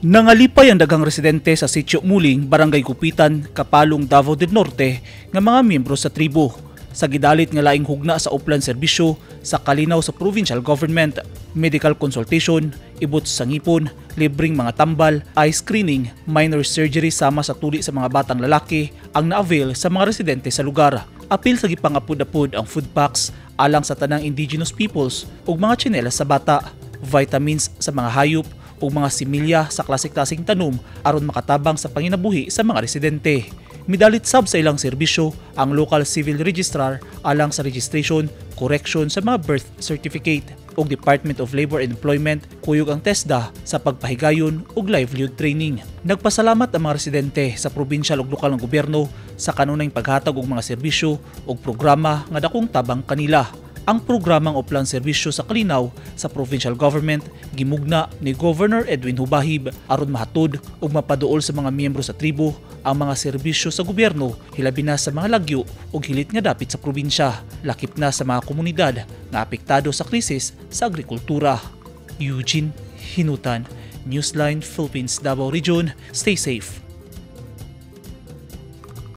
Nangalipay ang daghang residente sa Sitio Muling, Barangay Gupitan, Kapalong, Davao del Norte nga mga miyembro sa tribo sa gidalit nga laing hugna sa uplan serbisyo sa kalinaw sa provincial government, medical consultation, ibot sa ngipon, libreng mga tambal, eye screening, minor surgery sama sa tuli sa mga batang lalaki ang na-avail sa mga residente sa lugar. Apil sa gipangapud-apud ang food packs alang sa tanang indigenous peoples ug mga tsinelas sa bata, vitamins sa mga hayop ug mga similya sa klasik-klasing tanom aron makatabang sa panginabuhi sa mga residente. Midalit sab sa ilang serbisyo ang local civil registrar alang sa registration, correction sa mga birth certificate ug Department of Labor and Employment kuyog ang TESDA sa pagpahigayon ug livelihood training. Nagpasalamat ang mga residente sa provincial ug lokal ng gobyerno sa kanunayng paghatag og mga serbisyo ug programa nga dakong tabang kanila. Ang programang Uplan Serbisyo sa Kalinaw sa provincial government gimugna ni Governor Edwin Hubahib aron mahatod ug mapaduol sa mga miyembro sa tribo ang mga serbisyo sa gobyerno hilabi na sa mga lagyo ug hilit nga dapit sa probinsya, lakip na sa mga komunidad nga apektado sa krisis sa agrikultura. Eugene Hinutan, Newsline Philippines, Davao Region. Stay safe.